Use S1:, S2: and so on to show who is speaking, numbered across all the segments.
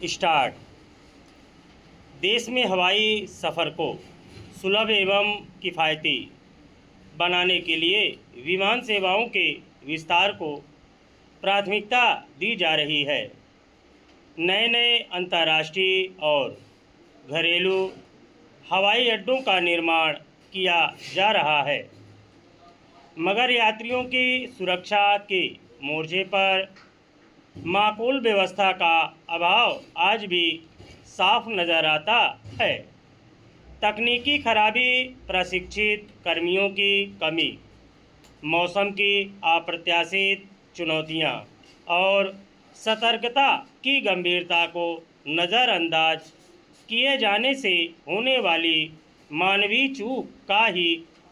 S1: Start. देश में हवाई सफ़र को सुलभ एवं किफ़ायती बनाने के लिए विमान सेवाओं के विस्तार को प्राथमिकता दी जा रही है। नए नए अंतर्राष्ट्रीय और घरेलू हवाई अड्डों का निर्माण किया जा रहा है, मगर यात्रियों की सुरक्षा के मोर्चे पर माकूल व्यवस्था का अभाव आज भी साफ नज़र आता है। तकनीकी खराबी, प्रशिक्षित कर्मियों की कमी, मौसम की अप्रत्याशित चुनौतियां और सतर्कता की गंभीरता को नज़रअंदाज किए जाने से होने वाली मानवीय चूक का ही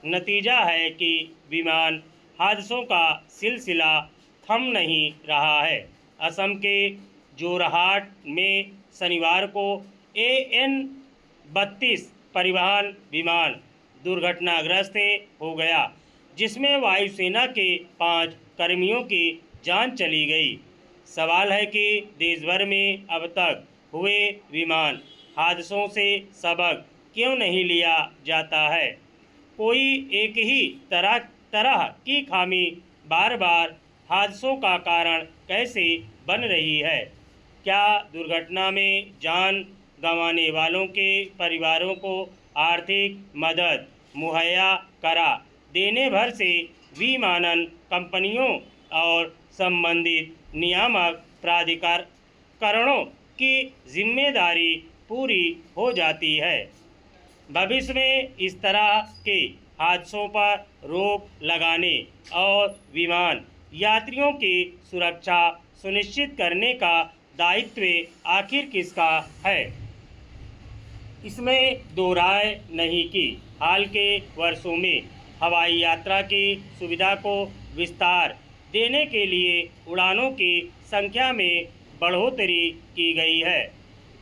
S1: नतीजा है कि विमान हादसों का सिलसिला थम नहीं रहा है। असम के जोरहाट में शनिवार को AN-32 परिवहन विमान दुर्घटनाग्रस्त हो गया, जिसमें वायुसेना के 5 कर्मियों की जान चली गई। सवाल है कि देश भर में अब तक हुए विमान हादसों से सबक क्यों नहीं लिया जाता है। कोई एक ही तरह की खामी बार बार हादसों का कारण कैसे बन रही है। क्या दुर्घटना में जान गंवाने वालों के परिवारों को आर्थिक मदद मुहैया करा देने भर से विमानन कंपनियों और संबंधित नियामक प्राधिकरणों की जिम्मेदारी पूरी हो जाती है। भविष्य में इस तरह के हादसों पर रोक लगाने और विमान यात्रियों की सुरक्षा सुनिश्चित करने का दायित्व आखिर किसका है, इसमें दो राय नहीं कि हाल के वर्षों में हवाई यात्रा की सुविधा को विस्तार देने के लिए उड़ानों की संख्या में बढ़ोतरी की गई है,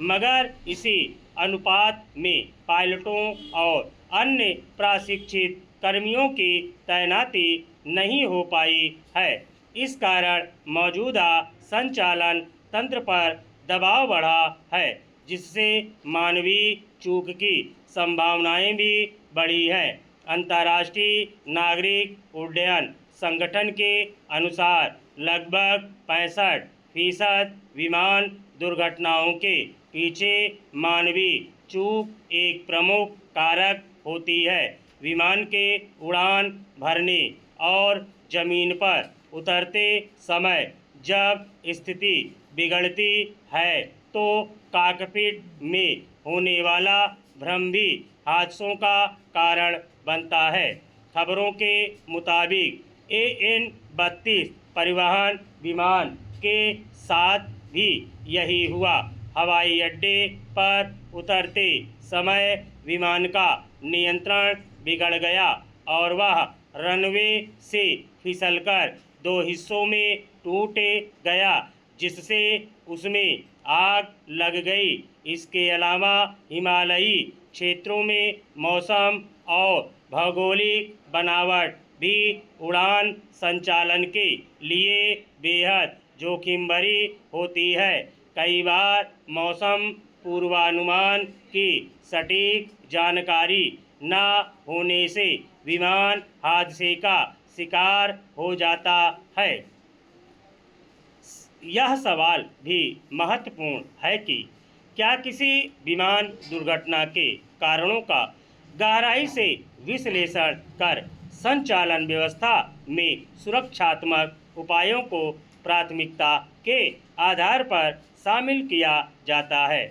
S1: मगर इसी अनुपात में पायलटों और अन्य प्रशिक्षित कर्मियों की तैनाती नहीं हो पाई है। इस कारण मौजूदा संचालन तंत्र पर दबाव बढ़ा है, जिससे मानवीय चूक की संभावनाएं भी बढ़ी हैं। अंतर्राष्ट्रीय नागरिक उड्डयन संगठन के अनुसार लगभग 65% विमान दुर्घटनाओं के पीछे मानवीय चूक एक प्रमुख कारक होती है। विमान के उड़ान भरने और जमीन पर उतरते समय जब स्थिति बिगड़ती है तो कॉकपिट में होने वाला भ्रम भी हादसों का कारण बनता है। खबरों के मुताबिक AN-32 परिवहन विमान के साथ भी यही हुआ। हवाई अड्डे पर उतरते समय विमान का नियंत्रण बिगड़ गया और वह रनवे से फिसलकर 2 हिस्सों में टूट गया, जिससे उसमें आग लग गई। इसके अलावा हिमालयी क्षेत्रों में मौसम और भौगोलिक बनावट भी उड़ान संचालन के लिए बेहद जोखिम भरी होती है। कई बार मौसम पूर्वानुमान की सटीक जानकारी न होने से विमान हादसे का शिकार हो जाता है। यह सवाल भी महत्वपूर्ण है कि क्या किसी विमान दुर्घटना के कारणों का गहराई से विश्लेषण कर संचालन व्यवस्था में सुरक्षात्मक उपायों को प्राथमिकता के आधार पर शामिल किया जाता है।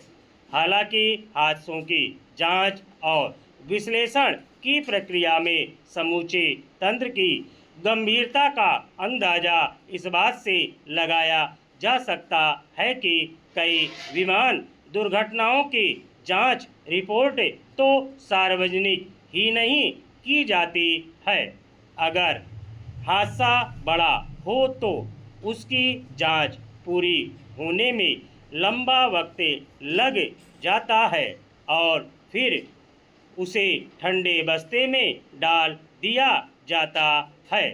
S1: हालांकि हादसों की जांच और विश्लेषण की प्रक्रिया में समूचे तंत्र की गंभीरता का अंदाजा इस बात से लगाया जा सकता है कि कई विमान दुर्घटनाओं की जांच रिपोर्ट तो सार्वजनिक ही नहीं की जाती है। अगर हादसा बड़ा हो तो उसकी जांच पूरी होने में लंबा वक्त लग जाता है और फिर उसे ठंडे बस्ते में डाल दिया जाता है।